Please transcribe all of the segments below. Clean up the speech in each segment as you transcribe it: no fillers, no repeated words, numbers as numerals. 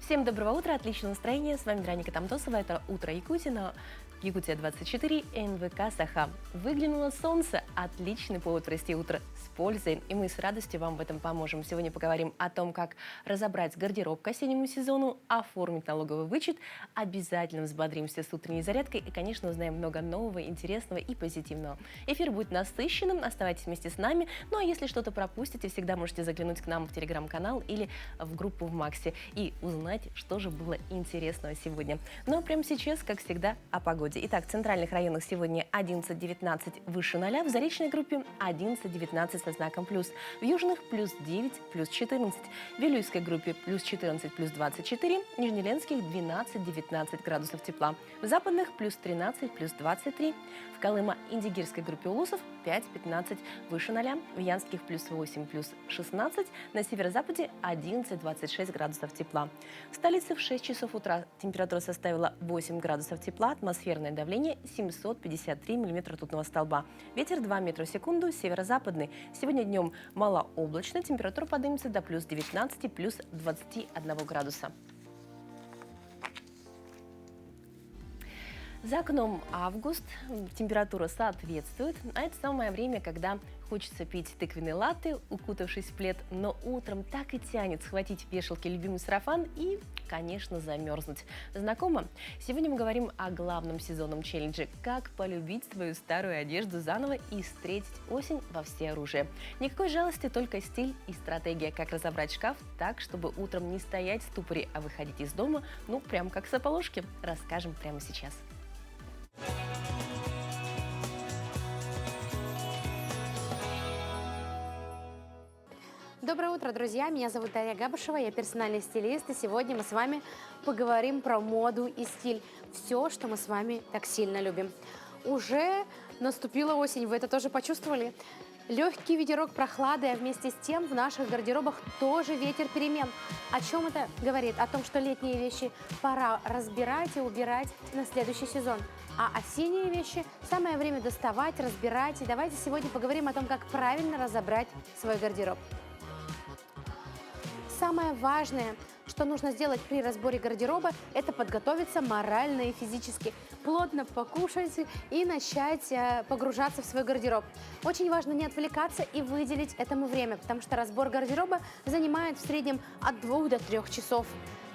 Всем доброго утра, отличного настроения. С вами Драника Тамтосова. Это «Утро Якутии» на Якутия-24 НВК Саха. Выглянуло солнце. Отличный повод провести утро с пользой. И мы с радостью вам в этом поможем. Сегодня поговорим о том, как разобрать гардероб к осеннему сезону, оформить налоговый вычет. Обязательно взбодримся с утренней зарядкой и, конечно, узнаем много нового, интересного и позитивного. Эфир будет насыщенным. Оставайтесь вместе с нами. Ну а если что-то пропустите, всегда можете заглянуть к нам в телеграм-канал или в группу в Максе и узнать, что же было интересного сегодня. Но прямо сейчас, как всегда, о погоде. Итак, в центральных районах сегодня 11-19 выше 0, в заречной группе 11-19 со знаком плюс, в южных плюс 9, плюс 14, в Вилюйской группе плюс 14, плюс 24, в Нижнеленских 12-19 градусов тепла, в западных плюс 13, плюс 23, в Колыма-Индигирской группе улусов 5-15 выше 0, в Янских плюс 8, плюс 16, на северо-западе 11-26 градусов тепла. В столице в 6 часов утра температура составила 8 градусов тепла, атмосферное давление 753 миллиметра ртутного столба. Ветер 2 метра в секунду, северо-западный. Сегодня днем малооблачно, температура поднимется до плюс 19, плюс 21 градуса. За окном август, температура соответствует, а это самое время, когда хочется пить тыквенные латте, укутавшись в плед, но утром так и тянет схватить в вешалке любимый сарафан и, конечно, замерзнуть. Знакомо? Сегодня мы говорим о главном сезонном челлендже «Как полюбить свою старую одежду заново и встретить осень во всеоружии». Никакой жалости, только стиль и стратегия, как разобрать шкаф так, чтобы утром не стоять в ступоре, а выходить из дома, ну, прям как с Аполошки. Расскажем прямо сейчас. Доброе утро, друзья! Меня зовут Дарья Габышева, я персональный стилист, и сегодня мы с вами поговорим про моду и стиль. Все, что мы с вами так сильно любим. Уже наступила осень, вы это тоже почувствовали? Легкий ветерок прохлады, а вместе с тем в наших гардеробах тоже ветер перемен. О чем это говорит? О том, что летние вещи пора разбирать и убирать на следующий сезон. А осенние вещи самое время доставать, разбирать. И давайте сегодня поговорим о том, как правильно разобрать свой гардероб. Самое важное, что нужно сделать при разборе гардероба, это подготовиться морально и физически, плотно покушать и начать погружаться в свой гардероб. Очень важно не отвлекаться и выделить этому время, потому что разбор гардероба занимает в среднем от 2 до 3 часов.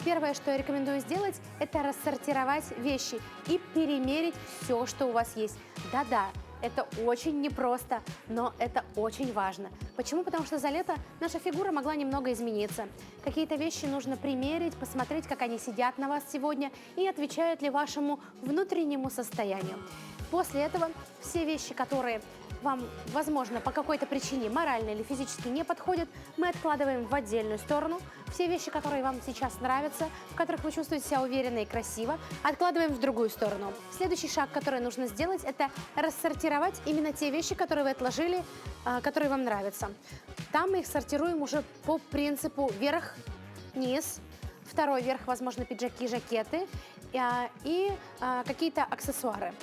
Первое, что я рекомендую сделать, это рассортировать вещи и перемерить все, что у вас есть. Да-да. Это очень непросто, но это очень важно. Почему? Потому что за лето наша фигура могла немного измениться. Какие-то вещи нужно примерить, посмотреть, как они сидят на вас сегодня и отвечают ли вашему внутреннему состоянию. После этого все вещи, которые вам, возможно, по какой-то причине морально или физически не подходят, мы откладываем в отдельную сторону. Все вещи, которые вам сейчас нравятся, в которых вы чувствуете себя уверенно и красиво, откладываем в другую сторону. Следующий шаг, который нужно сделать, это рассортировать именно те вещи, которые вы отложили, которые вам нравятся. Там мы их сортируем уже по принципу верх, низ, второй верх, возможно, пиджаки, жакеты и какие-то аксессуары.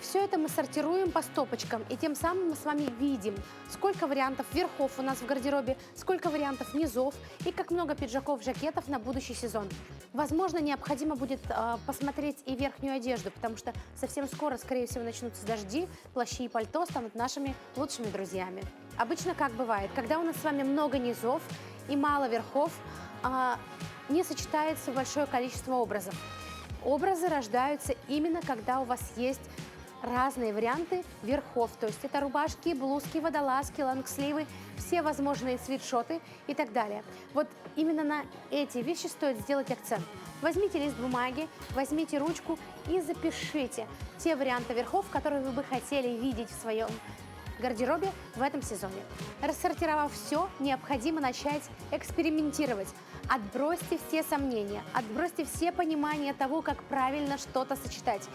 Все это мы сортируем по стопочкам, и тем самым мы с вами видим, сколько вариантов верхов у нас в гардеробе, сколько вариантов низов и как много пиджаков, жакетов на будущий сезон. Возможно, необходимо будет посмотреть и верхнюю одежду, потому что совсем скоро, скорее всего, начнутся дожди, плащи и пальто станут нашими лучшими друзьями. Обычно как бывает, когда у нас с вами много низов и мало верхов, не сочетается большое количество образов. Образы рождаются именно когда у вас есть разные варианты верхов, то есть это рубашки, блузки, водолазки, лонгсливы, все возможные свитшоты и так далее. Вот именно на эти вещи стоит сделать акцент. Возьмите лист бумаги, возьмите ручку и запишите те варианты верхов, которые вы бы хотели видеть в своем гардеробе в этом сезоне. Рассортировав все, необходимо начать экспериментировать. Отбросьте все сомнения, отбросьте все понимания того, как правильно что-то сочетать.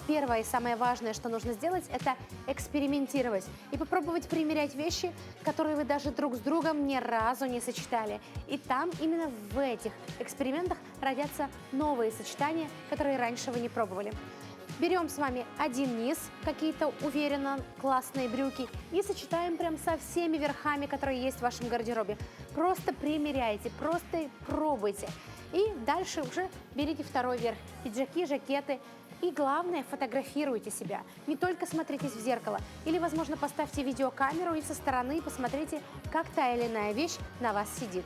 Первое и самое важное, что нужно сделать, это экспериментировать и попробовать примерять вещи, которые вы даже друг с другом ни разу не сочетали. И там, именно в этих экспериментах, родятся новые сочетания, которые раньше вы не пробовали. Берем с вами один низ, какие-то уверенно классные брюки, и сочетаем прям со всеми верхами, которые есть в вашем гардеробе. Просто примеряйте, просто пробуйте. И дальше уже берите второй верх. Пиджаки, жакеты. И главное, фотографируйте себя. Не только смотритесь в зеркало. Или, возможно, поставьте видеокамеру и со стороны посмотрите, как та или иная вещь на вас сидит.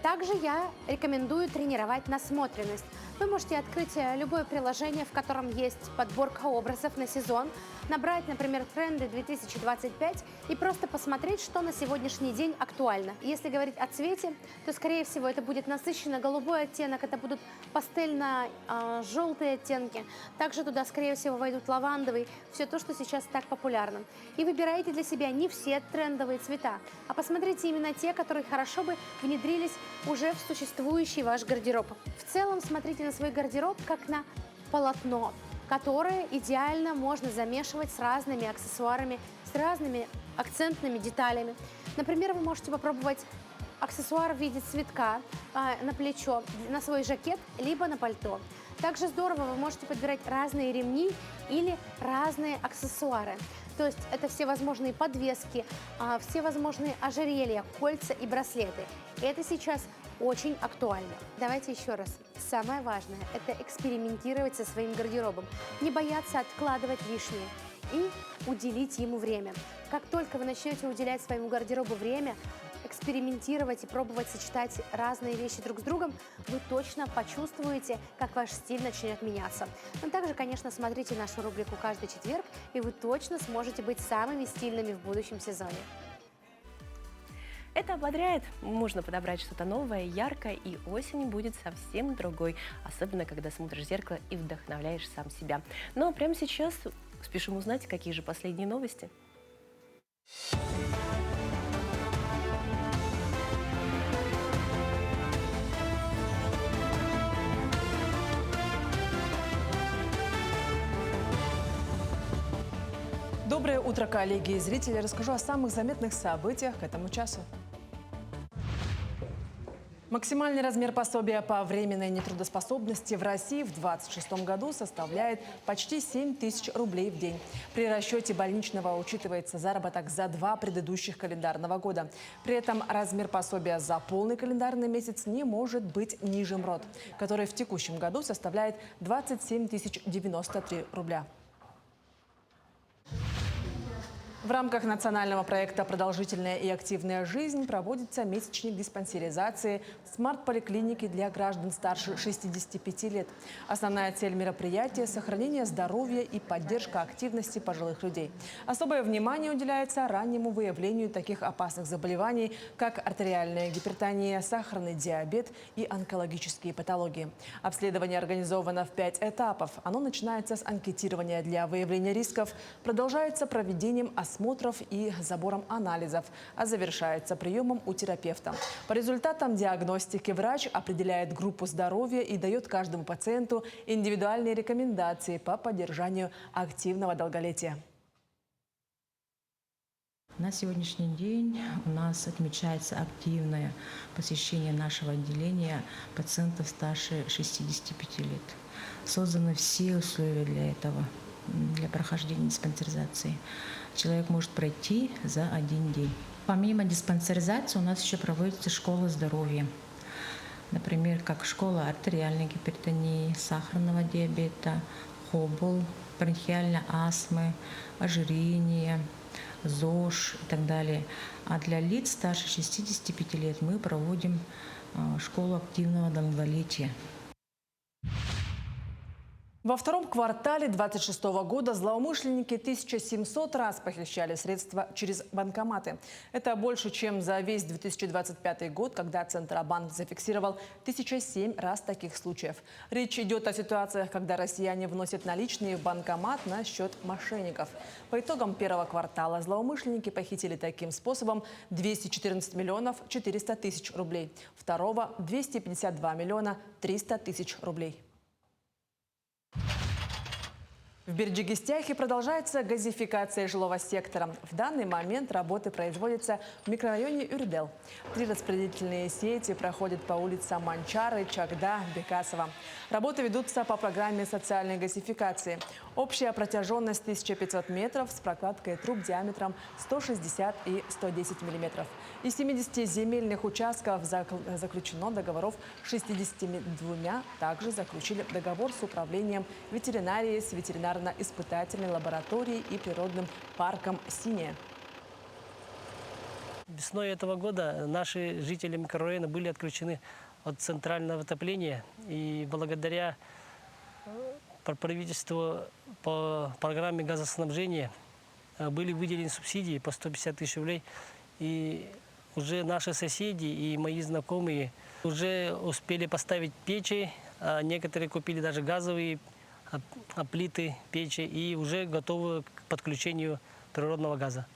Также я рекомендую тренировать насмотренность. Вы можете открыть любое приложение, в котором есть подборка образов на сезон, набрать, например, тренды 2025 и просто посмотреть, что на сегодняшний день актуально. Если говорить о цвете, то, скорее всего, это будет насыщенно голубой оттенок, это будут пастельно-желтые оттенки. Также туда, скорее всего, войдут лавандовый, все то, что сейчас так популярно. И выбирайте для себя не все трендовые цвета, а посмотрите именно те, которые хорошо бы внедрились уже в существующий ваш гардероб. В целом, смотрите на свой гардероб как на полотно, которое идеально можно замешивать с разными аксессуарами, с разными акцентными деталями. Например, вы можете попробовать аксессуар в виде цветка на плечо, на свой жакет, либо на пальто. Также здорово, вы можете подбирать разные ремни или разные аксессуары. То есть это все возможные подвески, все возможные ожерелья, кольца и браслеты. Это сейчас очень актуально. Давайте еще раз. Самое важное – это экспериментировать со своим гардеробом. Не бояться откладывать лишнее и уделить ему время. Как только вы начнете уделять своему гардеробу время, экспериментировать и пробовать сочетать разные вещи друг с другом, вы точно почувствуете, как ваш стиль начнет меняться. Но также, конечно, смотрите нашу рубрику каждый четверг, и вы точно сможете быть самыми стильными в будущем сезоне. Это ободряет. Можно подобрать что-то новое, яркое, и осень будет совсем другой. Особенно, когда смотришь в зеркало и вдохновляешь сам себя. Но прямо сейчас спешим узнать, какие же последние новости. Доброе утро, коллеги и зрители. Расскажу о самых заметных событиях к этому часу. Максимальный размер пособия по временной нетрудоспособности в России в 2026 году составляет почти 7 тысяч рублей в день. При расчете больничного учитывается заработок за 2 предыдущих календарного года. При этом размер пособия за полный календарный месяц не может быть ниже МРОТ, который в текущем году составляет 27 093 рубля. В рамках национального проекта «Продолжительная и активная жизнь» проводится месячник диспансеризации в смарт-поликлинике для граждан старше 65 лет. Основная цель мероприятия – сохранение здоровья и поддержка активности пожилых людей. Особое внимание уделяется раннему выявлению таких опасных заболеваний, как артериальная гипертония, сахарный диабет и онкологические патологии. Обследование организовано в 5 этапов. Оно начинается с анкетирования для выявления рисков, продолжается проведением осмотров и забором анализов, а завершается приемом у терапевта. По результатам диагностики врач определяет группу здоровья и дает каждому пациенту индивидуальные рекомендации по поддержанию активного долголетия. На сегодняшний день у нас отмечается активное посещение нашего отделения пациентов старше 65 лет. Созданы все условия для этого, для прохождения диспансеризации. Человек может пройти за один день. Помимо диспансеризации у нас еще проводится школа здоровья. Например, как школа артериальной гипертонии, сахарного диабета, хобл, бронхиальной астмы, ожирения, ЗОЖ и так далее. А для лиц старше 65 лет мы проводим школу активного долголетия. Во втором квартале 2026 года злоумышленники 1700 раз похищали средства через банкоматы. Это больше, чем за весь 2025 год, когда Центробанк зафиксировал 1007 раз таких случаев. Речь идет о ситуациях, когда россияне вносят наличные в банкомат на счет мошенников. По итогам первого квартала злоумышленники похитили таким способом 214 миллионов 400 тысяч рублей. Второго – 252 миллиона 300 тысяч рублей. В Берджилгестяхе продолжается газификация жилого сектора. В данный момент работы производятся в микрорайоне Юрдел. 3 распределительные сети проходят по улицам Манчары, Чагда, Бекасова. Работы ведутся по программе социальной газификации. Общая протяженность 1500 метров с прокладкой труб диаметром 160 и 110 миллиметров. Из 70 земельных участков заключено договоров 62. Также заключили договор с управлением ветеринарии, с ветеринарно-испытательной лабораторией и природным парком «Синяя». Весной этого года наши жители микрорайона были отключены от центрального отопления. И благодаря правительству по программе газоснабжения были выделены субсидии по 150 тысяч рублей. И уже наши соседи и мои знакомые уже успели поставить печи, а некоторые купили даже газовые плиты, печи и уже готовы к подключению природного газа.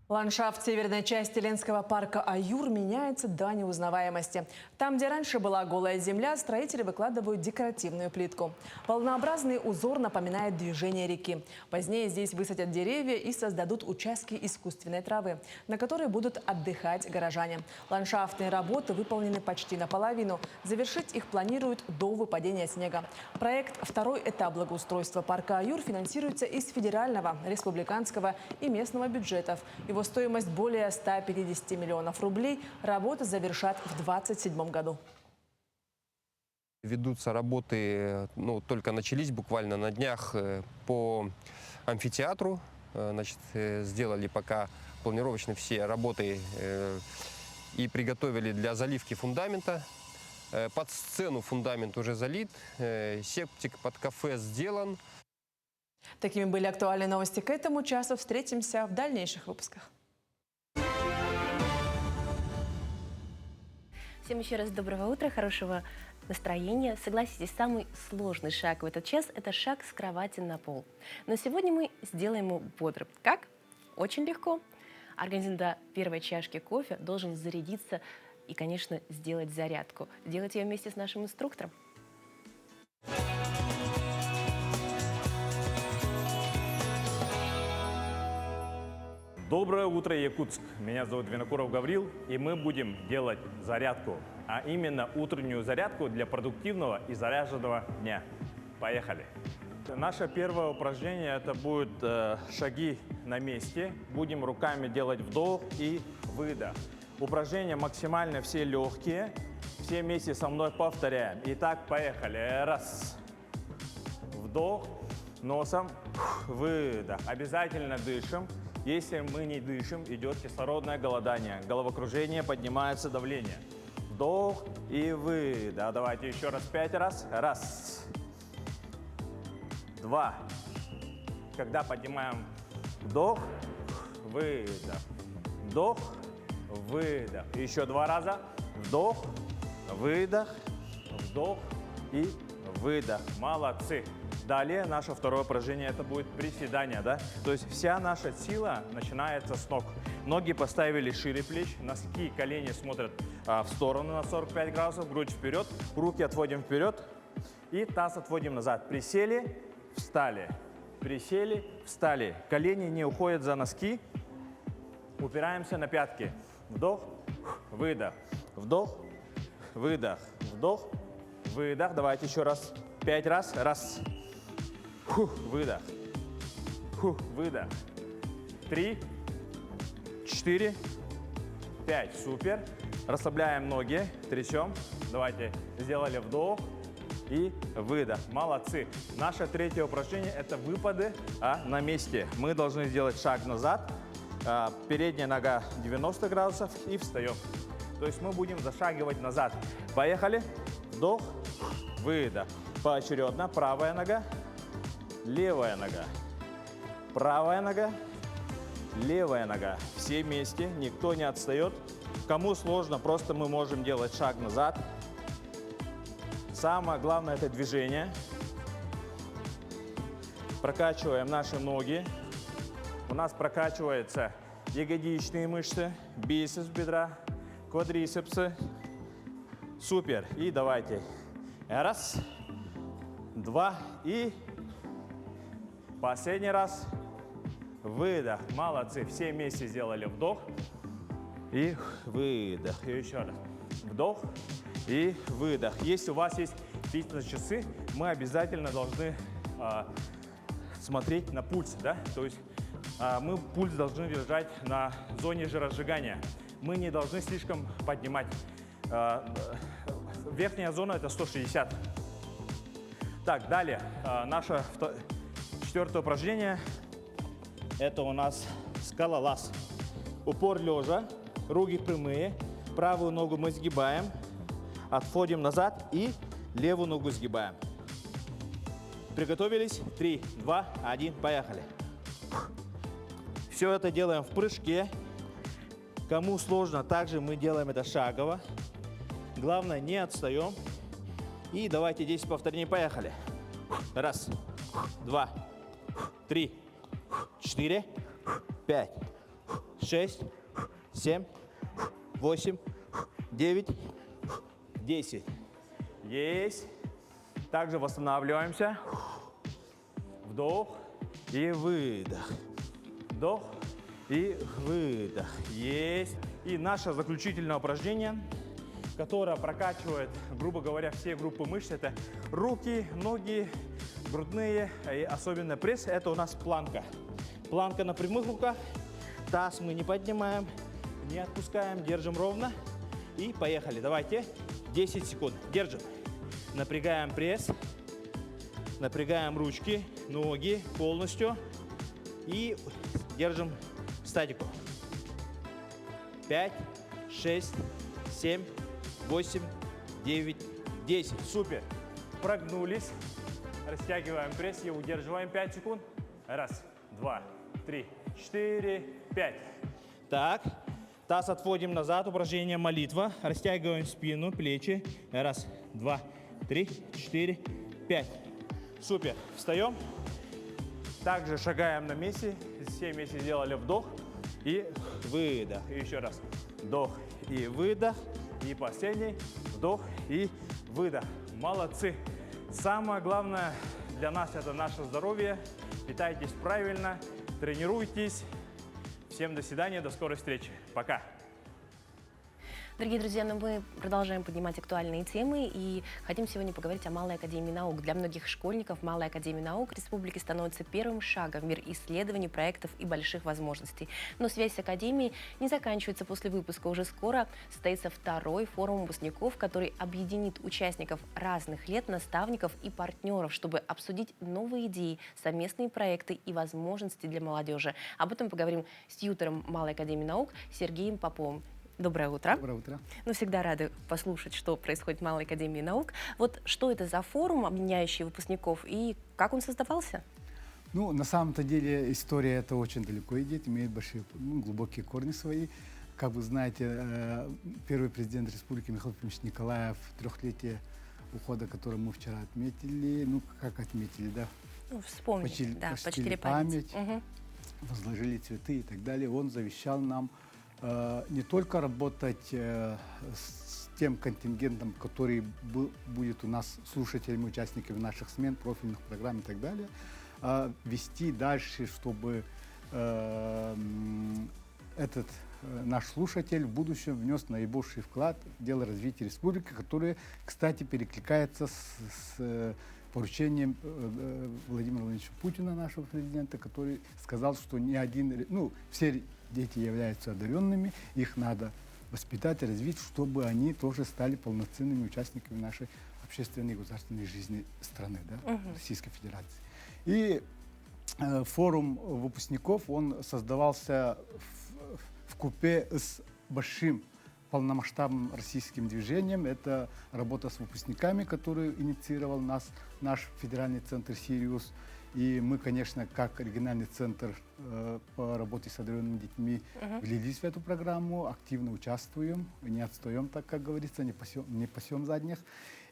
Ландшафт северной части Ленского парка Аюр меняется до неузнаваемости. Там, где раньше была голая земля, строители выкладывают декоративную плитку. Волнообразный узор напоминает движение реки. Позднее здесь высадят деревья и создадут участки искусственной травы, на которые будут отдыхать горожане. Ландшафтные работы выполнены почти наполовину. Завершить их планируют до выпадения снега. Проект «Второй этап благоустройства парка Аюр» финансируется из федерального, республиканского и местного бюджетов. Его стоимость более 150 миллионов рублей. Работы завершат в 2027 году. Ведутся работы, только начались буквально на днях по амфитеатру. Значит, сделали пока планировочно все работы и приготовили для заливки фундамента. Под сцену фундамент уже залит, септик под кафе сделан. Такими были актуальные новости к этому часу. Встретимся в дальнейших выпусках. Всем еще раз доброго утра, хорошего настроения. Согласитесь, самый сложный шаг в этот час – это шаг с кровати на пол. Но сегодня мы сделаем его бодрым. Как? Очень легко. Организм до первой чашки кофе должен зарядиться и, конечно, сделать зарядку. Делать ее вместе с нашим инструктором. Доброе утро, Якутск! Меня зовут Винокуров Гаврил, и мы будем делать зарядку, а именно утреннюю зарядку для продуктивного и заряженного дня. Поехали! Наше первое упражнение – это будет шаги на месте. Будем руками делать вдох и выдох. Упражнения максимально все легкие. Все вместе со мной повторяем. Итак, поехали. Раз. Вдох. Носом. Выдох. Обязательно дышим. Если мы не дышим, идет кислородное голодание. Головокружение, поднимается давление. Вдох и выдох. Давайте еще раз 5 раз. Раз. 2. Когда поднимаем вдох, выдох. Вдох, выдох. Еще 2 раза. Вдох, выдох, вдох и выдох. Молодцы. Далее наше второе упражнение, это будет приседание, да? То есть вся наша сила начинается с ног. Ноги поставили шире плеч, носки, колени смотрят в сторону на 45 градусов, грудь вперед, руки отводим вперед и таз отводим назад. Присели, встали, присели, встали. Колени не уходят за носки, упираемся на пятки. Вдох, выдох, вдох, выдох, вдох, выдох. Давайте еще раз, 5 раз. Раз. Выдох. Выдох. 3, 4, 5. Супер. Расслабляем ноги, трясем. Давайте сделали вдох и выдох. Молодцы. Наше третье упражнение – это выпады на месте. Мы должны сделать шаг назад. Передняя нога 90 градусов и встаем. То есть мы будем зашагивать назад. Поехали. Вдох, выдох. Поочередно. Правая нога. Левая нога, правая нога, левая нога. Все вместе, никто не отстает. Кому сложно, просто мы можем делать шаг назад. Самое главное – это движение. Прокачиваем наши ноги. У нас прокачиваются ягодичные мышцы, бицепс бедра, квадрицепсы. Супер. И давайте. Раз, 2 и Последний раз. Выдох. Молодцы. Все вместе сделали вдох. И выдох. И еще раз. Вдох и выдох. Если у вас есть фитнес-часы, мы обязательно должны смотреть на пульс, да? То есть мы пульс должны держать на зоне жиросжигания. Мы не должны слишком поднимать. Верхняя зона это 160. Так, далее. Наше четвертое упражнение. Это у нас скалолаз. Упор лежа, руки прямые. Правую ногу мы сгибаем. Отходим назад и левую ногу сгибаем. Приготовились? 3, 2, 1, поехали. Все это делаем в прыжке. Кому сложно, также мы делаем это шагово. Главное, не отстаем. И давайте 10 повторений, поехали. 1, 2, 3, 4, 5, 6, 7, 8, 9, 10. Есть. Также восстанавливаемся. Вдох и выдох. Вдох и выдох. Есть. И наше заключительное упражнение, которое прокачивает, грубо говоря, все группы мышц. Это руки, ноги, грудные и особенно пресс. Это у нас планка. Планка на прямых руках. Таз мы не поднимаем, не отпускаем, держим ровно. И поехали. Давайте 10 секунд. Держим. Напрягаем пресс. Напрягаем ручки, ноги полностью. И держим статику. 5, 6, 7, 8, 9, 10. Супер. Прогнулись. Растягиваем пресс и удерживаем 5 секунд. 1, 2, 3, 4, 5. Так. Таз отводим назад. Упражнение молитва. Растягиваем спину, плечи. 1, 2, 3, 4, 5. Супер. Встаем. Также шагаем на месте. Все вместе сделали вдох и выдох. И еще раз. Вдох и выдох. И последний. Вдох и выдох. Молодцы. Самое главное для нас это наше здоровье. Питайтесь правильно. Тренируйтесь. Всем до свидания. До скорой встречи. Пока. Дорогие друзья, мы продолжаем поднимать актуальные темы и хотим сегодня поговорить о Малой академии наук. Для многих школьников Малая академия наук Республики становится первым шагом в мир исследований, проектов и больших возможностей. Но связь с академией не заканчивается после выпуска. Уже скоро состоится второй форум выпускников, который объединит участников разных лет, наставников и партнеров, чтобы обсудить новые идеи, совместные проекты и возможности для молодежи. Об этом поговорим с тьютором Малой академии наук Сергеем Поповым. Доброе утро. Доброе утро. Ну, всегда рады послушать, что происходит в Малой академии наук. Вот что это за форум, объединяющий выпускников, и как он создавался? Ну, на самом-то деле история эта очень далеко идет, имеет большие, глубокие корни свои. Как вы знаете, первый президент республики Михаил Владимирович Николаев, трехлетие ухода, которое мы вчера отметили, ну, как отметили, да? Ну, вспомнили, почтили память. Угу. Возложили цветы и так далее. Он завещал нам не только работать с тем контингентом, который будет у нас слушателями, участниками наших смен, профильных программ и так далее, а вести дальше, чтобы этот наш слушатель в будущем внес наибольший вклад в дело развития республики, которое, кстати, перекликается с поручением Владимира Владимировича Путина, нашего президента, который сказал, что ни один, все дети являются одаренными, их надо воспитать и развить, чтобы они тоже стали полноценными участниками нашей общественной и государственной жизни страны, да, Российской Федерации. И форум выпускников, он создавался вкупе с большим полномасштабным российским движением. Это работа с выпускниками, которую инициировал наш федеральный центр «Сириус». И мы, конечно, как региональный центр по работе с одаренными детьми влились в эту программу, активно участвуем, не отстаем, так как говорится, не пасем задних.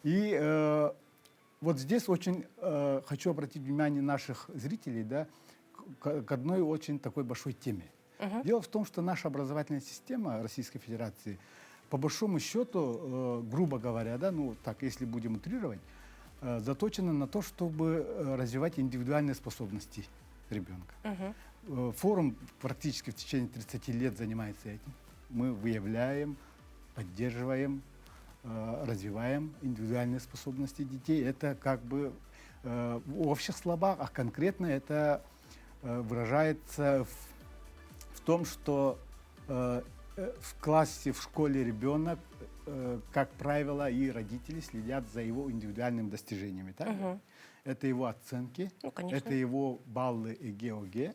И вот здесь очень хочу обратить внимание наших зрителей, да, к одной очень такой большой теме. Дело в том, что наша образовательная система Российской Федерации, по большому счету, грубо говоря, да, ну так, если будем утрировать, заточена на то, чтобы развивать индивидуальные способности ребенка. Форум практически в течение 30 лет занимается этим. Мы выявляем, поддерживаем, развиваем индивидуальные способности детей. Это как бы в общих словах, а конкретно это выражается в том, что в классе, в школе ребенок, как правило, и родители следят за его индивидуальными достижениями. Так? Это его оценки, Ну, конечно. это его баллы ЕГЭ,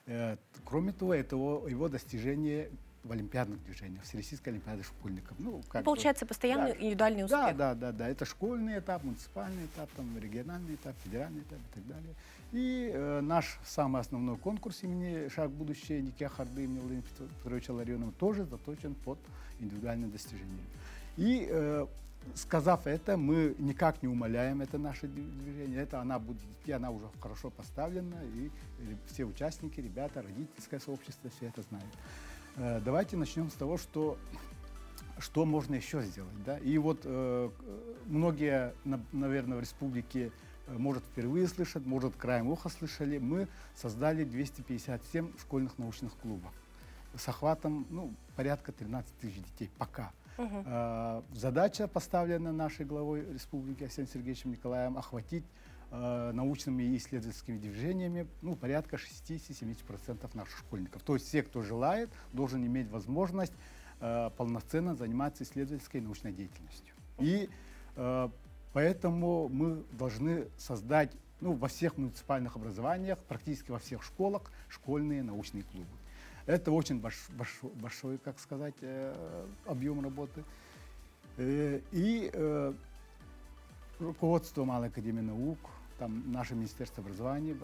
ОГЭ. Кроме того, это его достижения в олимпиадных движениях, Всероссийской олимпиады школьников. Ну, как бы, Получается постоянный да. индивидуальный успех. Да. Это школьный этап, муниципальный этап, там, региональный этап, федеральный этап и так далее. И наш самый основной конкурс имени «Шаг в будущее» Нике Харды имени Владимира Петровича Ларионова тоже заточен под индивидуальные достижения. И сказав это, мы никак не умаляем это наше движение. Это она будет идти, она уже хорошо поставлена, и все участники, ребята, родительское сообщество, все это знают. Давайте начнем с того, что можно еще сделать. Да? И вот многие, наверное, в республике, может, впервые слышат, может, краем уха слышали, мы создали 257 школьных научных клубов с охватом порядка 13 тысяч детей пока. Задача, поставленная нашей главой республики Арсением Сергеевичем Николаевым, охватить научными и исследовательскими движениями порядка 60-70% наших школьников. То есть все, кто желает, должен иметь возможность полноценно заниматься исследовательской и научной деятельностью. И поэтому мы должны создать во всех муниципальных образованиях, практически во всех школах, школьные научные клубы. Это очень большой, как сказать, объем работы. И руководство Малой академии наук, там наше Министерство образования,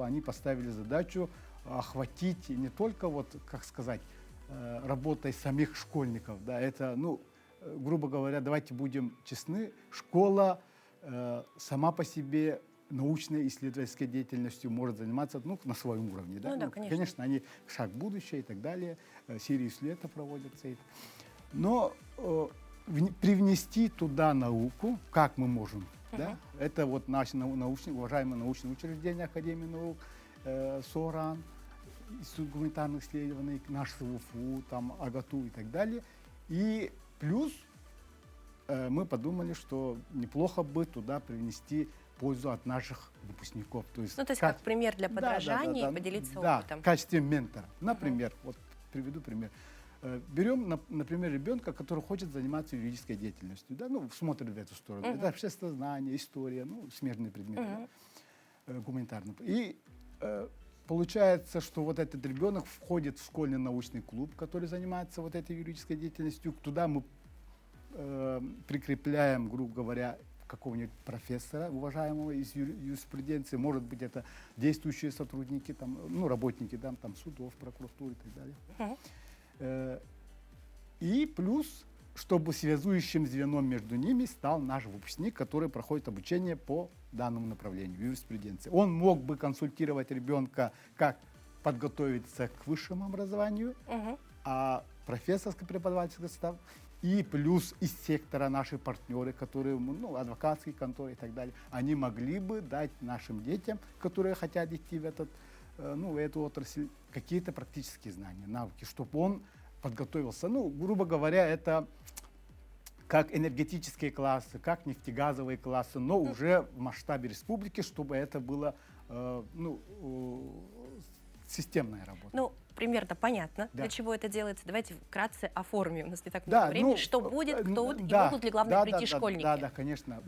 они поставили задачу охватить не только, как сказать, работой самих школьников. Да, это, грубо говоря, давайте будем честны, школа сама по себе научной исследовательской деятельностью может заниматься на своем уровне. Да? Да, конечно. Они «Шаг в будущее» и так далее, серии лета проводятся. Но привнести туда науку, как мы можем, да? Это наши уважаемые научные учреждения Академии наук, СОРАН, Институт гуманитарных исследований, наш СУФУ, там, АГАТУ и так далее. И плюс мы подумали, что неплохо бы туда привнести пользу от наших выпускников. То есть, как пример для подражания и поделиться опытом. В качестве ментора. Например, приведу пример. Берем, например, ребенка, который хочет заниматься юридической деятельностью, да, смотрит в эту сторону. Это общественное знание, история, смежные предметы, гуманитарные. И получается, что этот ребенок входит в школьный научный клуб, который занимается этой юридической деятельностью. Туда мы прикрепляем, грубо говоря, какого-нибудь профессора, уважаемого из юриспруденции, может быть, это действующие сотрудники, работники там, судов, прокуратуры и так далее. И плюс, чтобы связующим звеном между ними стал наш выпускник, который проходит обучение по данному направлению, юриспруденции. Он мог бы консультировать ребенка, как подготовиться к высшему образованию, а профессорский преподавательский состав и плюс из сектора наши партнеры, которые, адвокатские конторы и так далее, они могли бы дать нашим детям, которые хотят идти в эту отрасль, какие-то практические знания, навыки, чтобы он подготовился. Грубо говоря, это как энергетические классы, как нефтегазовые классы, но уже в масштабе республики, чтобы это было системная работа. Примерно понятно, Да. для чего это делается. Давайте вкратце оформим. У нас не так Да, много времени. Что будет, кто и да, могут ли, главное, прийти школьники? Да, конечно.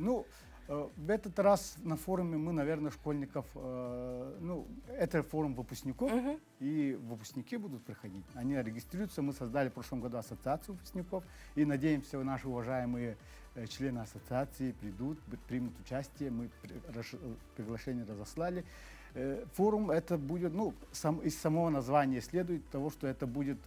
В этот раз на форуме мы, наверное, школьников, это форум выпускников, и выпускники будут приходить. Они регистрируются. Мы создали в прошлом году ассоциацию выпускников, и надеемся, наши уважаемые члены ассоциации придут, примут участие. Мы приглашение разослали. Форум это будет, из самого названия следует того, что это будет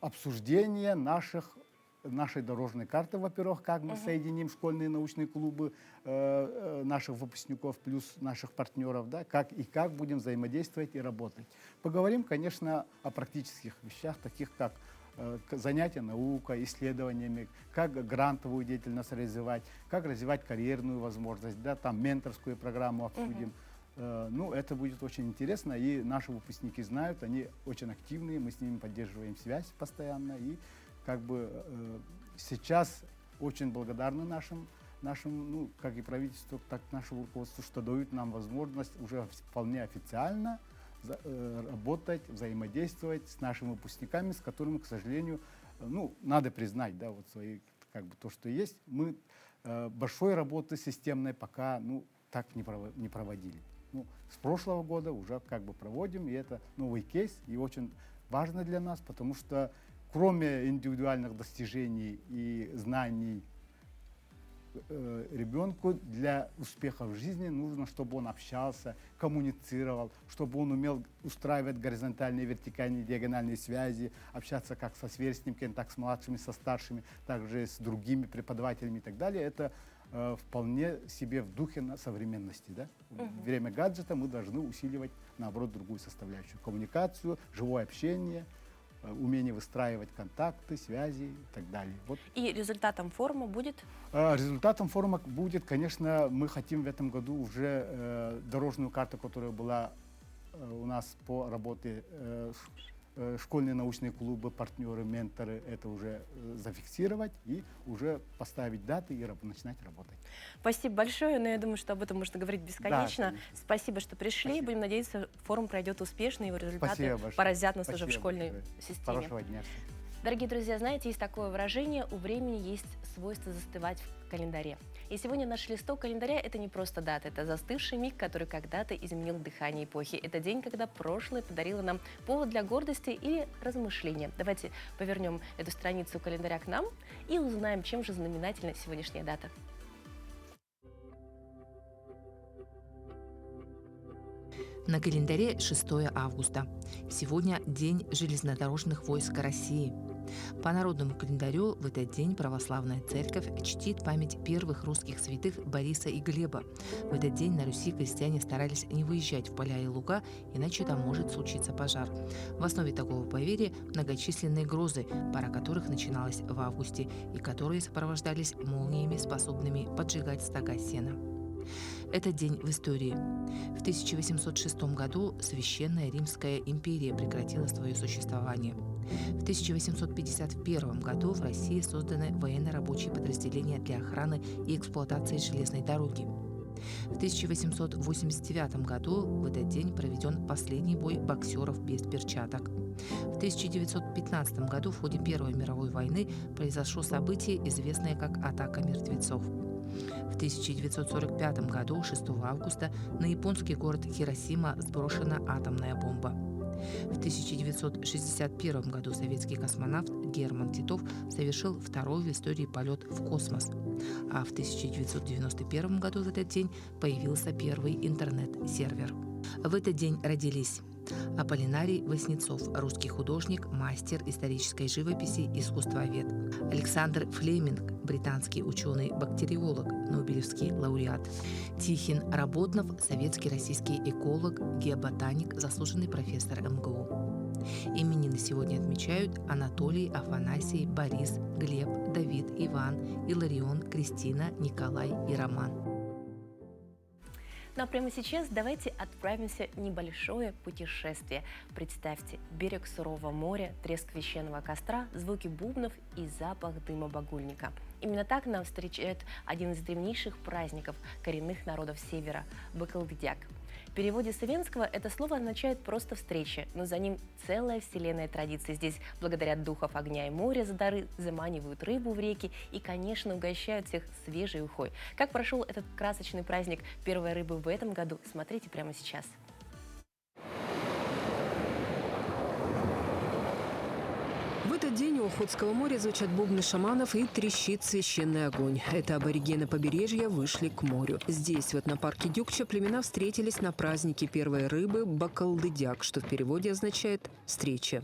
обсуждение нашей дорожной карты, во-первых, как мы соединим школьные научные клубы наших выпускников плюс наших партнеров, да, как будем взаимодействовать и работать. Поговорим, конечно, о практических вещах, таких как занятия наукой, исследованиями, как грантовую деятельность развивать, как развивать карьерную возможность, да, там менторскую программу обсудим. Ну, это будет очень интересно, и наши выпускники знают, они очень активные, мы с ними поддерживаем связь постоянно, и как бы сейчас очень благодарны нашим, ну, как и правительству, так и нашему руководству, что дают нам возможность уже вполне официально работать, взаимодействовать с нашими выпускниками, с которыми, к сожалению, ну, надо признать, да, вот свои, как бы то, что есть, мы большой работы системной пока, ну, так не проводили. Ну, с прошлого года уже как бы проводим, и это новый кейс, и очень важно для нас, потому что кроме индивидуальных достижений и знаний ребенку для успеха в жизни нужно, чтобы он общался, коммуницировал, чтобы он умел устраивать горизонтальные, вертикальные, диагональные связи, общаться как со сверстниками, так с младшими, со старшими, также с другими преподавателями и так далее. Это вполне себе в духе современности. Да? В время гаджета мы должны усиливать, наоборот, другую составляющую. Коммуникацию, живое общение, умение выстраивать контакты, связи и так далее. Вот. И результатом форума будет? Результатом форума будет, конечно, мы хотим в этом году уже дорожную карту, которая была у нас по работе школьные научные клубы, партнеры, менторы, это уже зафиксировать и уже поставить даты и начинать работать. Спасибо большое, но я думаю, что об этом можно говорить бесконечно. Да, спасибо, что пришли. Спасибо. Будем надеяться, форум пройдет успешно, его результаты Большое. поразят нас уже в Спасибо школьной большое. системе. Хорошего дня. Дорогие друзья, знаете, есть такое выражение: у времени есть свойство застывать в календаре. И сегодня наш листок календаря – это не просто дата, это застывший миг, который когда-то изменил дыхание эпохи. Это день, когда прошлое подарило нам повод для гордости или размышления. Давайте повернем эту страницу календаря к нам и узнаем, чем же знаменательна сегодняшняя дата. На календаре 6 августа. Сегодня День железнодорожных войск России. По народному календарю в этот день православная церковь чтит память первых русских святых Бориса и Глеба. В этот день на Руси крестьяне старались не выезжать в поля и луга, иначе там может случиться пожар. В основе такого поверья многочисленные грозы, пора которых начиналась в августе и которые сопровождались молниями, способными поджигать стога сена. Этот день в истории. В 1806 году Священная Римская империя прекратила свое существование. В 1851 году в России созданы военно-рабочие подразделения для охраны и эксплуатации железной дороги. В 1889 году в этот день проведен последний бой боксеров без перчаток. В 1915 году в ходе Первой мировой войны произошло событие, известное как «Атака мертвецов». В 1945 году, 6 августа, на японский город Хиросима сброшена атомная бомба. В 1961 году советский космонавт Герман Титов совершил второй в истории полет в космос. А в 1991 году в этот день появился первый интернет-сервер. В этот день родились Аполлинарий Васнецов, русский художник, мастер исторической живописи, искусствовед. Александр Флеминг, британский ученый-бактериолог, нобелевский лауреат. Тихин Работнов, советский российский эколог, геоботаник, заслуженный профессор МГУ. Именины сегодня отмечают Анатолий, Афанасий, Борис, Глеб, Давид, Иван, Иларион, Кристина, Николай и Роман. Ну а прямо сейчас давайте отправимся в небольшое путешествие. Представьте, берег сурового моря, треск священного костра, звуки бубнов и запах дыма багульника. Именно так нам встречает один из древнейших праздников коренных народов Севера – Бакалдыдяк. В переводе с ивенского это слово означает просто «встреча», но за ним целая вселенная традиций. Здесь благодаря духов огня и моря за дары заманивают рыбу в реки и, конечно, угощают всех свежей ухой. Как прошел этот красочный праздник первой рыбы в этом году, смотрите прямо сейчас. В этот день у Охотского моря звучат бубны шаманов и трещит священный огонь. Это аборигены побережья вышли к морю. Здесь, в этнопарке Дюкча, племена встретились на празднике первой рыбы Бакалдыдяк, что в переводе означает «встреча».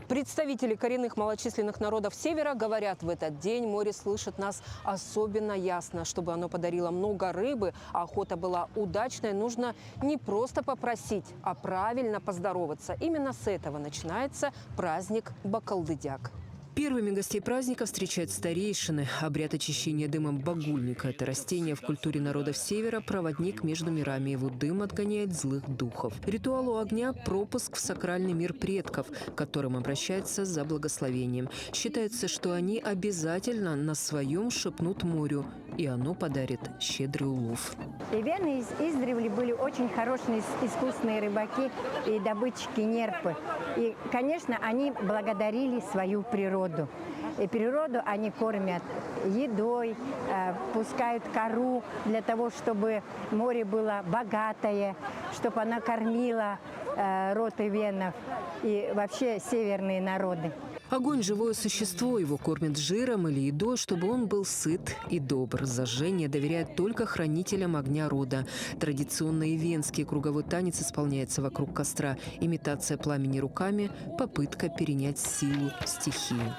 Представители коренных малочисленных народов Севера говорят, в этот день море слышит нас особенно ясно. Чтобы оно подарило много рыбы, а охота была удачной, нужно не просто попросить, а правильно поздороваться. Именно с этого начинается праздник Бакалдыдяк. Первыми гостей праздника встречают старейшины. Обряд очищения дымом багульника – это растение в культуре народов Севера, проводник между мирами. Его дым отгоняет злых духов. Ритуал у огня – пропуск в сакральный мир предков, к которым обращаются за благословением. Считается, что они обязательно на своем шепнут морю, и оно подарит щедрый улов. Эвены издревле были очень хорошие искусные рыбаки и добытчики нерпы. И, конечно, они благодарили свою природу. И природу они кормят едой, пускают кору для того, чтобы море было богатое, чтобы она кормила род эвенов и вообще северные народы. Огонь – живое существо. Его кормят жиром или едой, чтобы он был сыт и добр. Зажжение доверяют только хранителям огня рода. Традиционный эвенский круговой танец исполняется вокруг костра. Имитация пламени руками – попытка перенять силу стихии.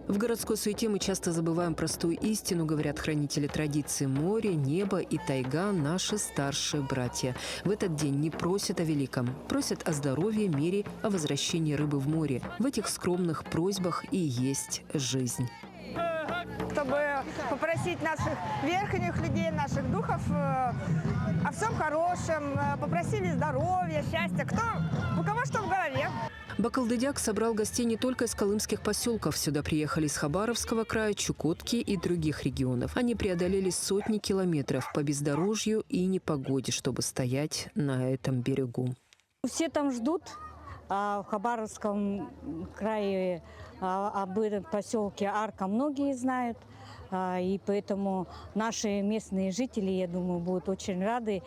В городской суете мы часто забываем простую истину, говорят хранители традиции. Море, небо и тайга – наши старшие братья. В этот день не просят о великом. Просят о здоровье, мире, о возвращении рыбы в море. В этих скромных просьбах и есть жизнь. Чтобы попросить наших верхних людей, наших духов о всем хорошем, попросили здоровья, счастья. У кого что в голове. Бакалдыдяк собрал гостей не только из колымских поселков. Сюда приехали из Хабаровского края, Чукотки и других регионов. Они преодолели сотни километров по бездорожью и непогоде, чтобы стоять на этом берегу. Все там ждут, а в Хабаровском крае об этом поселке Арка многие знают. И поэтому наши местные жители, я думаю, будут очень рады,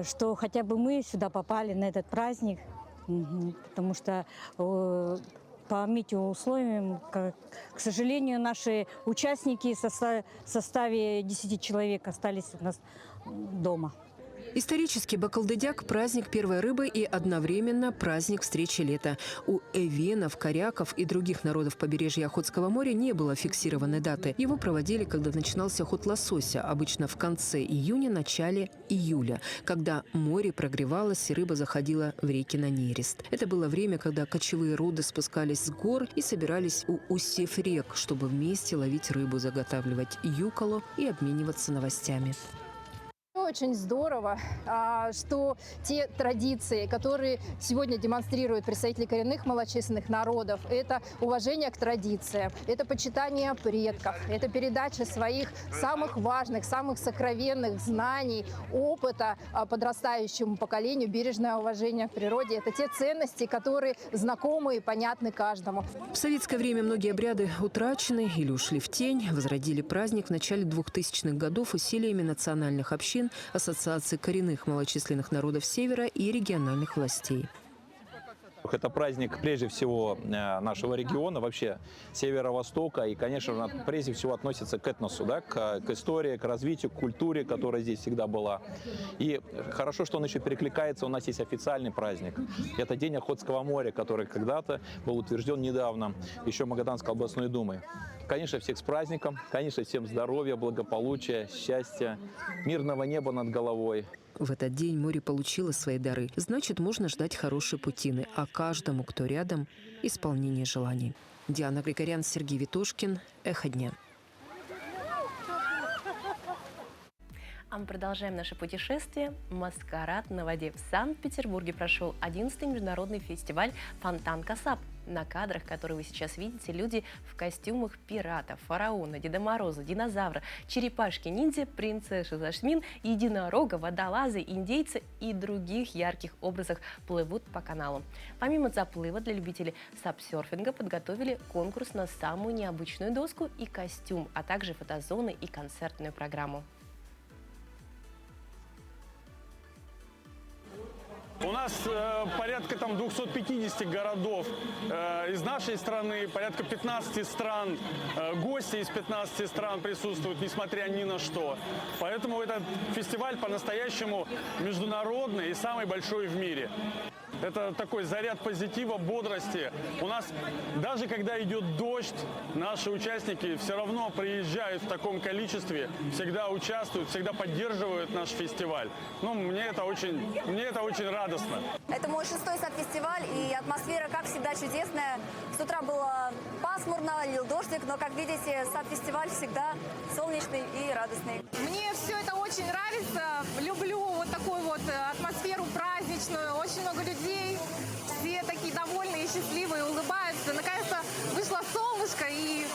что хотя бы мы сюда попали на этот праздник. Потому что по метеоусловиям, к сожалению, наши участники в составе 10 человек остались у нас дома. Исторически Бакалдыдяк – праздник первой рыбы и одновременно праздник встречи лета. У эвенов, коряков и других народов побережья Охотского моря не было фиксированной даты. Его проводили, когда начинался ход лосося, обычно в конце июня, начале июля, когда море прогревалось и рыба заходила в реки на нерест. Это было время, когда кочевые роды спускались с гор и собирались у устьев рек, чтобы вместе ловить рыбу, заготавливать юколо и обмениваться новостями. Очень здорово, что те традиции, которые сегодня демонстрируют представители коренных малочисленных народов, это уважение к традициям, это почитание предков, это передача своих самых важных, самых сокровенных знаний, опыта подрастающему поколению, бережное уважение к природе. Это те ценности, которые знакомы и понятны каждому. В советское время многие обряды утрачены или ушли в тень. Возродили праздник в начале 2000-х годов усилиями национальных общин, Ассоциации коренных малочисленных народов Севера и региональных властей. Это праздник прежде всего нашего региона, вообще Северо-Востока. И, конечно, прежде всего относится к этносу, да, к истории, к развитию, к культуре, которая здесь всегда была. И хорошо, что он еще перекликается. У нас есть официальный праздник. Это День Охотского моря, который когда-то был утвержден недавно еще Магаданской областной думой. Конечно, всех с праздником. Конечно, всем здоровья, благополучия, счастья, мирного неба над головой. В этот день море получило свои дары. Значит, можно ждать хорошей путины. А каждому, кто рядом, исполнение желаний. Диана Григорян, Сергей Витошкин. Эхо дня. А мы продолжаем наше путешествие. «Маскарад на воде». В Санкт-Петербурге прошел 11-й международный фестиваль «Фонтан Касап». На кадрах, которые вы сейчас видите, люди в костюмах пирата, фараона, Деда Мороза, динозавра, черепашки-ниндзя, принцессы Жасмин, единорога, водолазы, индейцы и других ярких образах плывут по каналу. Помимо заплыва для любителей сапсерфинга подготовили конкурс на самую необычную доску и костюм, а также фотозоны и концертную программу. У нас порядка 250 городов из нашей страны, порядка 15 стран, гости из 15 стран присутствуют, несмотря ни на что. Поэтому этот фестиваль по-настоящему международный и самый большой в мире. Это такой заряд позитива, бодрости. У нас, даже когда идет дождь, наши участники все равно приезжают в таком количестве, всегда участвуют, всегда поддерживают наш фестиваль. Ну, мне это очень радостно. Это мой 6-й сад-фестиваль, и атмосфера, как всегда, чудесная. С утра было пасмурно, лил дождик, но, как видите, сад-фестиваль всегда солнечный и радостный. Мне все это очень нравится. Люблю вот такую вот атмосферу праздничную. Очень много людей. Все такие довольные, счастливые, улыбаются. Наконец-то вышло солнышко, и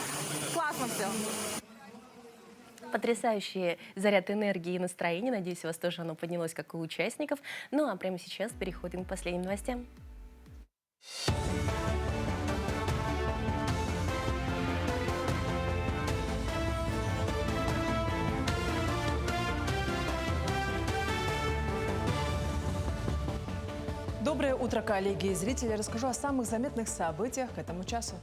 классно все. Потрясающий заряд энергии и настроения. Надеюсь, у вас тоже оно поднялось, как и у участников. Ну а прямо сейчас переходим к последним новостям. Доброе утро, коллеги и зрители. Расскажу о самых заметных событиях к этому часу.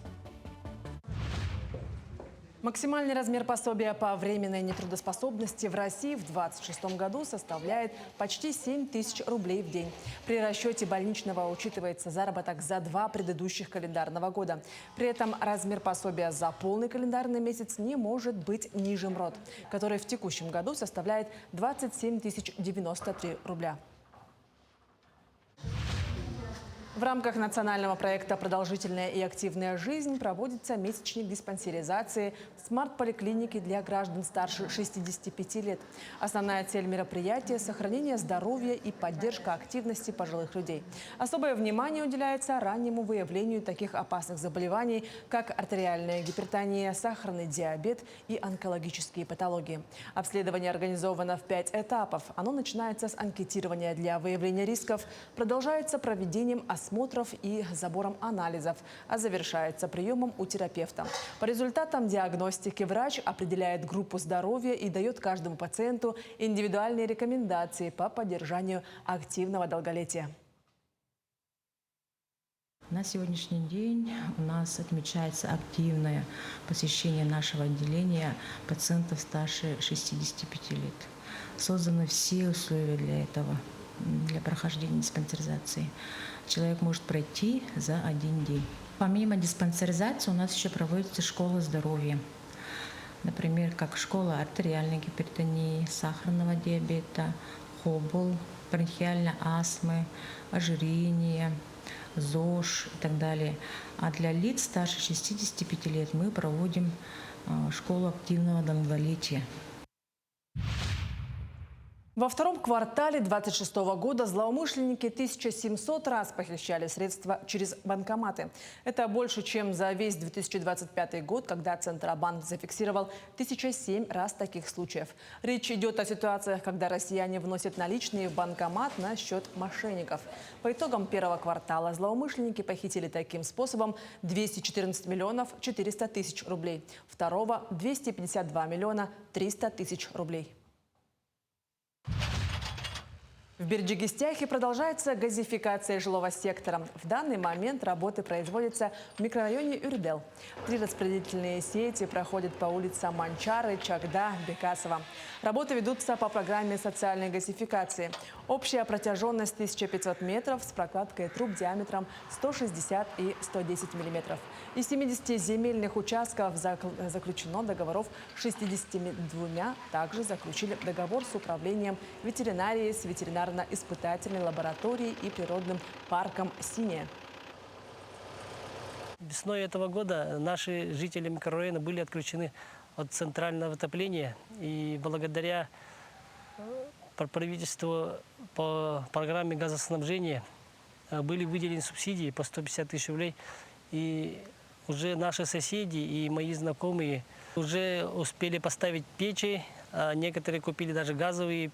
Максимальный размер пособия по временной нетрудоспособности в России в 2026 году составляет почти 7 тысяч рублей в день. При расчете больничного учитывается заработок за 2 предыдущих календарного года. При этом размер пособия за полный календарный месяц не может быть ниже МРОТ, который в текущем году составляет 27 093 рубля. В рамках национального проекта «Продолжительная и активная жизнь» проводится месячник диспансеризации в смарт-поликлинике для граждан старше 65 лет. Основная цель мероприятия – сохранение здоровья и поддержка активности пожилых людей. Особое внимание уделяется раннему выявлению таких опасных заболеваний, как артериальная гипертония, сахарный диабет и онкологические патологии. Обследование организовано в 5 этапов. Оно начинается с анкетирования для выявления рисков, продолжается проведением осмотров и забором анализов, а завершается приемом у терапевта. По результатам диагностики врач определяет группу здоровья и дает каждому пациенту индивидуальные рекомендации по поддержанию активного долголетия. На сегодняшний день у нас отмечается активное посещение нашего отделения пациентов старше 65 лет. Созданы все условия для этого, для прохождения диспансеризации. Человек может пройти за 1 день. Помимо диспансеризации у нас еще проводится школа здоровья. Например, как школа артериальной гипертонии, сахарного диабета, хобл, бронхиальной астмы, ожирения, ЗОЖ и так далее. А для лиц старше 65 лет мы проводим школу активного долголетия. Во втором квартале 2026 года злоумышленники 1700 раз похищали средства через банкоматы. Это больше, чем за весь 2025 год, когда Центробанк зафиксировал 1007 раз таких случаев. Речь идет о ситуациях, когда россияне вносят наличные в банкомат на счет мошенников. По итогам первого квартала злоумышленники похитили таким способом 214 миллионов 400 тысяч рублей. Второго – 252 миллиона 300 тысяч рублей. В Бердикеге продолжается газификация жилого сектора. В данный момент работы производятся в микрорайоне Юрдел. 3 распределительные сети проходят по улицам Манчары, Чагда, Бекасова. Работы ведутся по программе социальной газификации. Общая протяженность 1500 метров с прокладкой труб диаметром 160 и 110 миллиметров. Из 70 земельных участков заключено договоров 62. Также заключили договор с управлением ветеринарии, с ветеринарно-испытательной лабораторией и природным парком «Синяя». Весной этого года наши жители микрорайона были отключены от центрального отопления. И благодаря правительству по программе газоснабжения были выделены субсидии по 150 тысяч рублей. И уже наши соседи и мои знакомые уже успели поставить печи, а некоторые купили даже газовые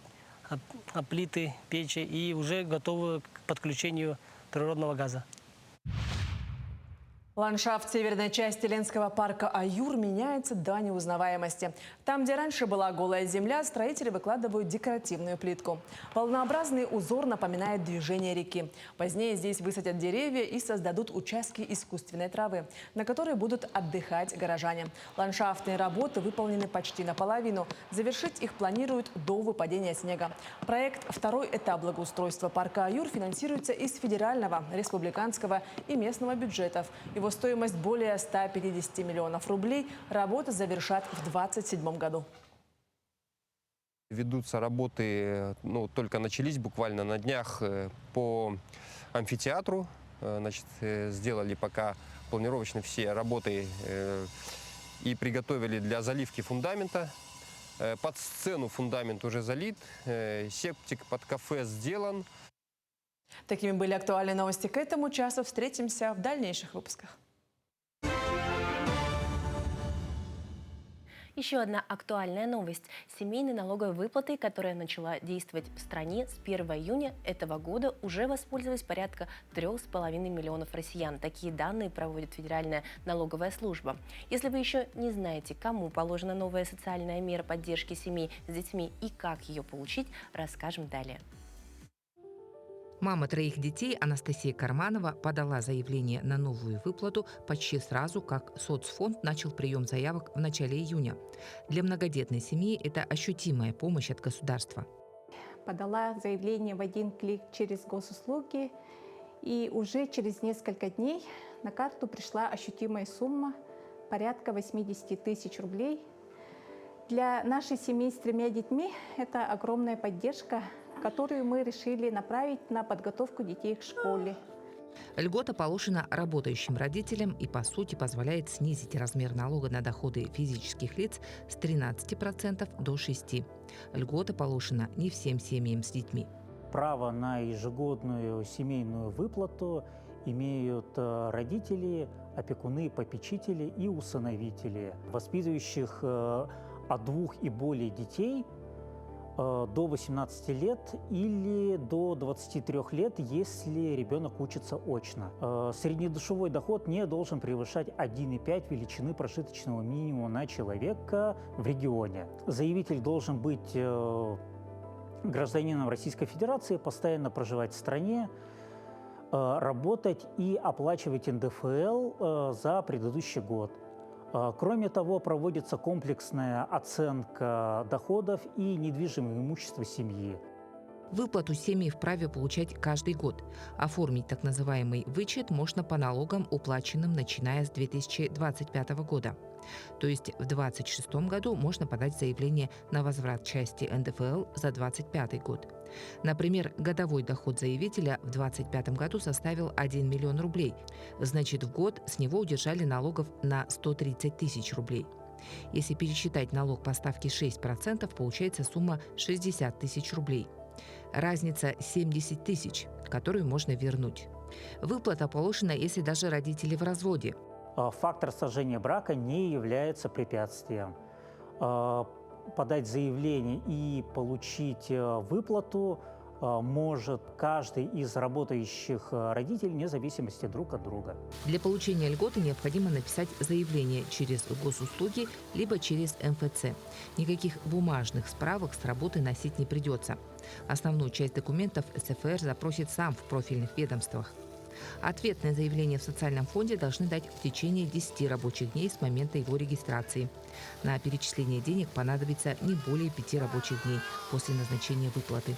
плиты, печи и уже готовы к подключению природного газа. Ландшафт северной части Ленского парка Аюр меняется до неузнаваемости. Там, где раньше была голая земля, строители выкладывают декоративную плитку. Волнообразный узор напоминает движение реки. Позднее здесь высадят деревья и создадут участки искусственной травы, на которые будут отдыхать горожане. Ландшафтные работы выполнены почти наполовину. Завершить их планируют до выпадения снега. Проект «Второй этап благоустройства парка Аюр» финансируется из федерального, республиканского и местного бюджетов. Его стоимость более 150 миллионов рублей. Работы завершат в 2027 году. Ведутся работы, только начались буквально на днях по амфитеатру. Значит, сделали пока планировочно все работы и приготовили для заливки фундамента. Под сцену фундамент уже залит, септик под кафе сделан. Такими были актуальные новости к этому часу. Встретимся в дальнейших выпусках. Еще одна актуальная новость. Семейной налоговой выплатой, которая начала действовать в стране с 1 июня этого года, уже воспользовалось порядка 3,5 миллионов россиян. Такие данные проводит Федеральная налоговая служба. Если вы еще не знаете, кому положена новая социальная мера поддержки семей с детьми и как ее получить, расскажем далее. Мама 3 детей Анастасия Карманова подала заявление на новую выплату почти сразу, как соцфонд начал прием заявок в начале июня. Для многодетной семьи это ощутимая помощь от государства. Подала заявление в один клик через госуслуги, и уже через несколько дней на карту пришла ощутимая сумма порядка 80 тысяч рублей. Для нашей семьи с 3 детьми это огромная поддержка, которую мы решили направить на подготовку детей к школе. Льгота положена работающим родителям и, по сути, позволяет снизить размер налога на доходы физических лиц с 13% до 6%. Льгота положена не всем семьям с детьми. Право на ежегодную семейную выплату имеют родители, опекуны, попечители и усыновители, воспитывающих от 2 и более детей до 18 лет или до 23 лет, если ребенок учится очно. Среднедушевой доход не должен превышать 1,5 величины прожиточного минимума на человека в регионе. Заявитель должен быть гражданином Российской Федерации, постоянно проживать в стране, работать и оплачивать НДФЛ за предыдущий год. Кроме того, проводится комплексная оценка доходов и недвижимого имущества семьи. Выплату семьи вправе получать каждый год. Оформить так называемый вычет можно по налогам, уплаченным начиная с 2025 года. То есть в 2026 году можно подать заявление на возврат части НДФЛ за 2025 год. Например, годовой доход заявителя в 2025 году составил 1 миллион рублей. Значит, в год с него удержали налогов на 130 тысяч рублей. Если пересчитать налог по ставке 6%, получается сумма 60 тысяч рублей. Разница 70 тысяч, которую можно вернуть. Выплата положена, если даже родители в разводе. Фактор сожжения брака не является препятствием. Подать заявление и получить выплату может каждый из работающих родителей вне зависимости друг от друга. Для получения льготы необходимо написать заявление через госуслуги либо через МФЦ. Никаких бумажных справок с работы носить не придется. Основную часть документов СФР запросит сам в профильных ведомствах. Ответное заявление в социальном фонде должны дать в течение 10 рабочих дней с момента его регистрации. На перечисление денег понадобится не более 5 рабочих дней после назначения выплаты.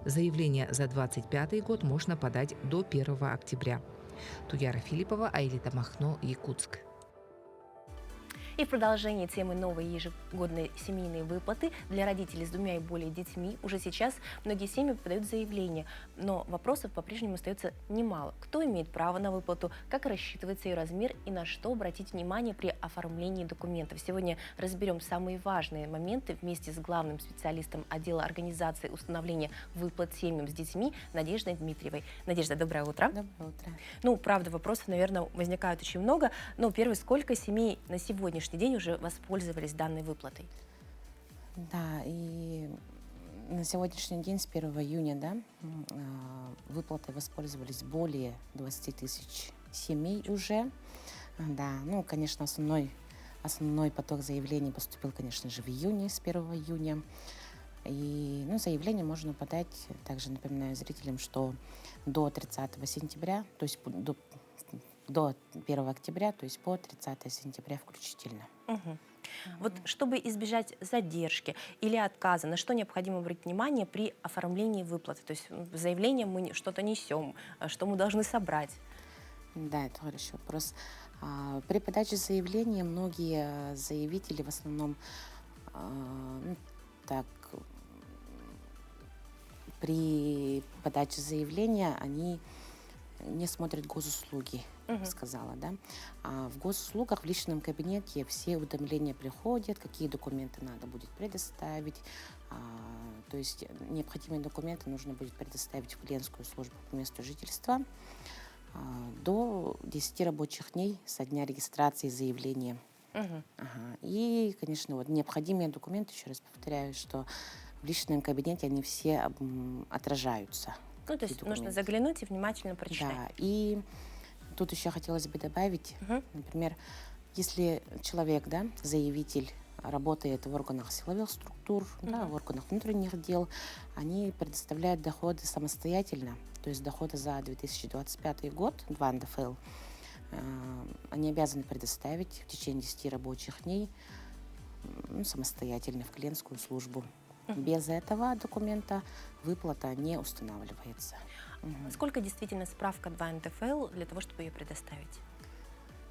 Заявление за 2025 год можно подать до 1 октября. Туяра Филиппова, Аэлита Махно, Якутск. И в продолжении темы новой ежегодной семейной выплаты для родителей с 2 и более детьми уже сейчас многие семьи подают заявление, но вопросов по-прежнему остается немало. Кто имеет право на выплату, как рассчитывается ее размер и на что обратить внимание при оформлении документов. Сегодня разберем самые важные моменты вместе с главным специалистом отдела организации установления выплат семьям с детьми Надеждой Дмитриевой. Надежда, доброе утро. Доброе утро. Правда, вопросов, наверное, возникает очень много. Но первый, сколько семей на сегодняшний день уже воспользовались данной выплатой? Да, и на сегодняшний день, с 1 июня, выплатой воспользовались более 20 тысяч семей уже. Да, ну, конечно, основной поток заявлений поступил, конечно же, в июне, с 1 июня. И заявление можно подать, также напоминаю зрителям, что до 30 сентября, то есть до 1 октября, то есть по 30 сентября включительно. Угу. Вот чтобы избежать задержки или отказа, на что необходимо обратить внимание при оформлении выплаты? То есть в заявление мы что-то несем, что мы должны собрать? Да, это хороший вопрос. При подаче заявления многие заявители в основном при подаче заявления они не смотрят госуслуги, я бы сказала, да. А в госуслугах в личном кабинете все уведомления приходят, какие документы надо будет предоставить. То есть необходимые документы нужно будет предоставить в клиентскую службу по месту жительства до 10 рабочих дней со дня регистрации заявления. И, конечно, вот необходимые документы, еще раз повторяю, что в личном кабинете они все отражаются. Ну, то есть нужно заглянуть и внимательно прочитать. Да, и тут еще хотелось бы добавить, например, если человек, да, заявитель, работает в органах силовых структур, да, в органах внутренних дел, они предоставляют доходы самостоятельно, то есть доходы за 2025 год, 2 НДФЛ, они обязаны предоставить в течение 10 рабочих дней самостоятельно в клиентскую службу. Без этого документа выплата не устанавливается. Сколько действительно справка 2 НДФЛ для того, чтобы ее предоставить?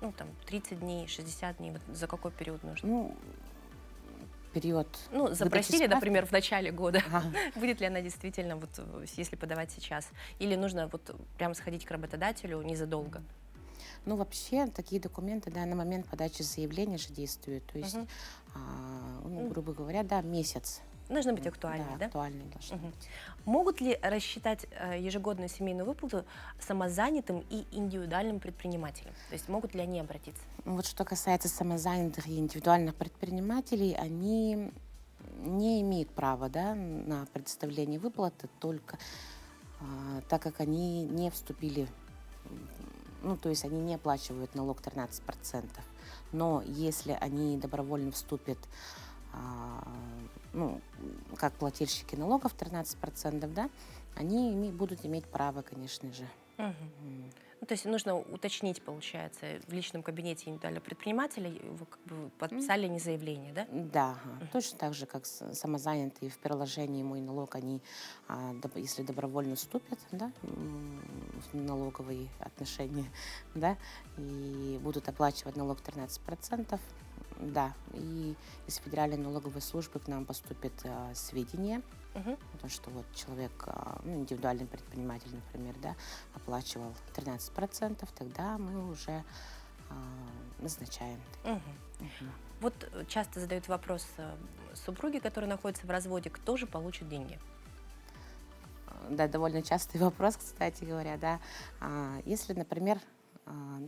Ну, там, 30 дней, 60 дней, вот за какой период нужно? Ну, период... Ну, запросили, например, в начале года. Будет ли она действительно, вот, если подавать сейчас? Или нужно вот прямо сходить к работодателю незадолго? Ну, вообще, такие документы, да, на момент подачи заявления же действуют. То есть, грубо говоря, да, месяц. Должны быть актуальны, да? Актуальные должны быть. Могут ли рассчитать ежегодную семейную выплату самозанятым и индивидуальным предпринимателям? То есть могут ли они обратиться? Вот что касается самозанятых и индивидуальных предпринимателей, они не имеют права, да, на предоставление выплаты только так как они не вступили, ну, то есть они не оплачивают налог 13%. Но если они добровольно вступят, ну, как плательщики налогов 13%, да, они будут иметь право, конечно же. Ну, то есть нужно уточнить, получается, в личном кабинете индивидуального предпринимателя вы как бы подписали не заявление, да? Да, точно так же, как самозанятые в приложении «Мой налог», они, если добровольно вступят, да, в налоговые отношения, да, и будут оплачивать налог 13%, да, и из Федеральной налоговой службы к нам поступит сведения, потому что вот человек, индивидуальный предприниматель, например, да, оплачивал 13%, тогда мы уже назначаем. Вот часто задают вопрос супруги, которые находятся в разводе, кто же получит деньги? Да, довольно частый вопрос, кстати говоря, да. Если, например,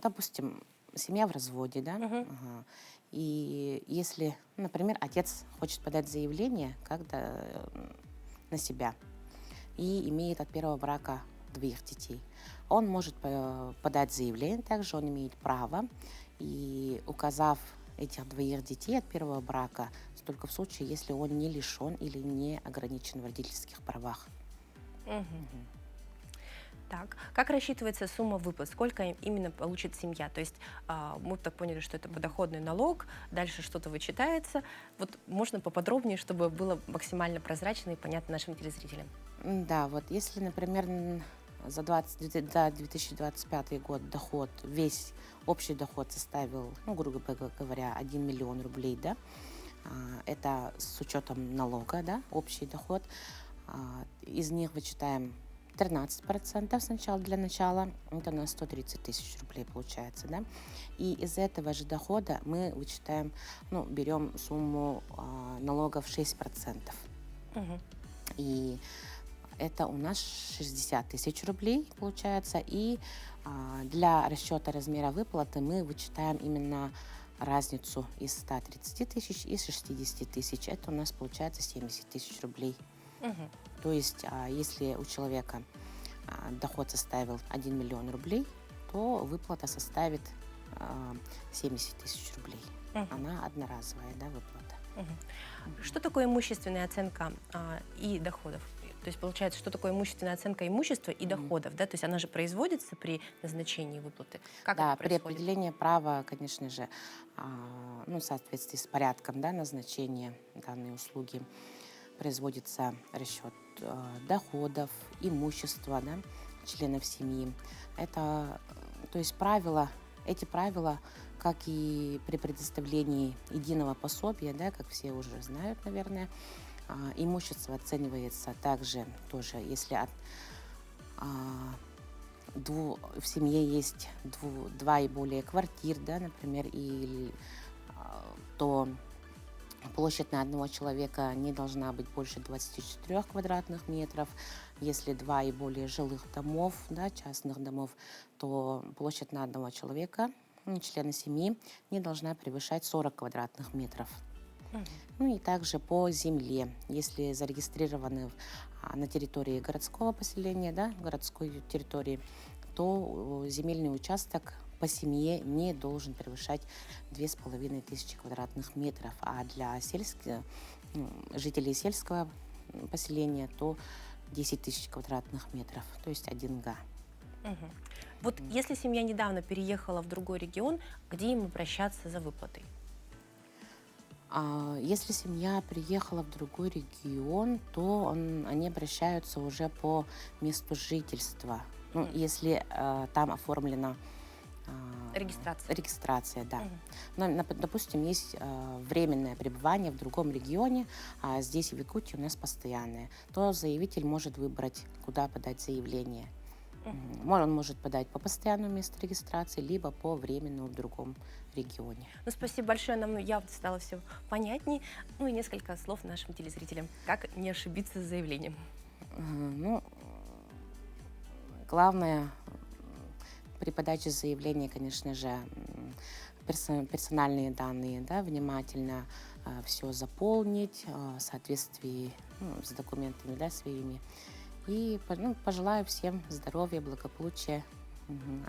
допустим, семья в разводе, да, и если, например, отец хочет подать заявление на себя и имеет от первого брака 2 детей, он может подать заявление, также он имеет право, и указав этих 2 детей от первого брака, только в случае, если он не лишен или не ограничен в родительских правах. Так, как рассчитывается сумма выплат? Сколько именно получит семья? То есть мы так поняли, что это подоходный налог, дальше что-то вычитается. Вот можно поподробнее, чтобы было максимально прозрачно и понятно нашим телезрителям? Да, вот если, например, за 2025 год доход, весь общий доход составил, ну, грубо говоря, 1 миллион рублей, да, это с учетом налога, да, общий доход, из них вычитаем 13% сначала для начала, это на 130 тысяч рублей получается, да, и из этого же дохода мы вычитаем, ну, берем сумму налогов 6%, и это у нас 60 тысяч рублей получается, и для расчета размера выплаты мы вычитаем именно разницу из 130 тысяч и 60 тысяч, это у нас получается 70 тысяч рублей. То есть, если у человека доход составил 1 миллион рублей, то выплата составит 70 тысяч рублей. Она одноразовая, да, выплата. Что такое имущественная оценка и доходов? То есть получается, что такое имущественная оценка имущества и доходов, да? То есть она же производится при назначении выплаты. Как Да, это при происходит? определении права, конечно же, ну, в соответствии с порядком, да, назначения данной услуги производится расчет доходов, имущества, да, членов семьи. Это, то есть эти правила, как и при предоставлении единого пособия, да, как все уже знают, наверное, имущество оценивается также тоже, если в семье есть два и более квартир, да, например, то площадь на одного человека не должна быть больше 24 квадратных метров. Если два и более жилых домов, да, частных домов, то площадь на одного человека, члена семьи, не должна превышать 40 квадратных метров. Ну и также по земле. Если зарегистрированы на территории городского поселения, да, городской территории, то земельный участок по семье не должен превышать 2500 квадратных метров. А для жителей сельского поселения то 10 тысяч квадратных метров, то есть 1 га. Вот если семья недавно переехала в другой регион, где им обращаться за выплатой? Если семья приехала в другой регион, то они обращаются уже по месту жительства. Ну, если там оформлена регистрация, да. Но, допустим, есть временное пребывание в другом регионе, а здесь в Якутии у нас постоянное, то заявитель может выбрать, куда подать заявление. Он может подать по постоянному месту регистрации, либо по временному в другом регионе. Ну, спасибо большое, нам явно стало все понятнее. Ну и несколько слов нашим телезрителям. Как не ошибиться с заявлением? Ну, главное при подаче заявления, конечно же, персональные данные, да, внимательно все заполнить в соответствии с документами, да, своими. И пожелаю всем здоровья, благополучия.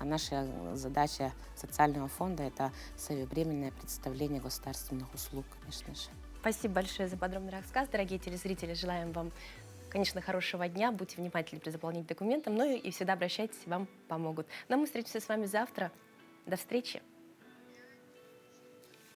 А наша задача социального фонда – это своевременное представление государственных услуг, конечно же. Спасибо большое за подробный рассказ. Дорогие телезрители, желаем вам, конечно, хорошего дня. Будьте внимательны при заполнении документов, но и всегда обращайтесь, вам помогут. Но мы встретимся с вами завтра. До встречи!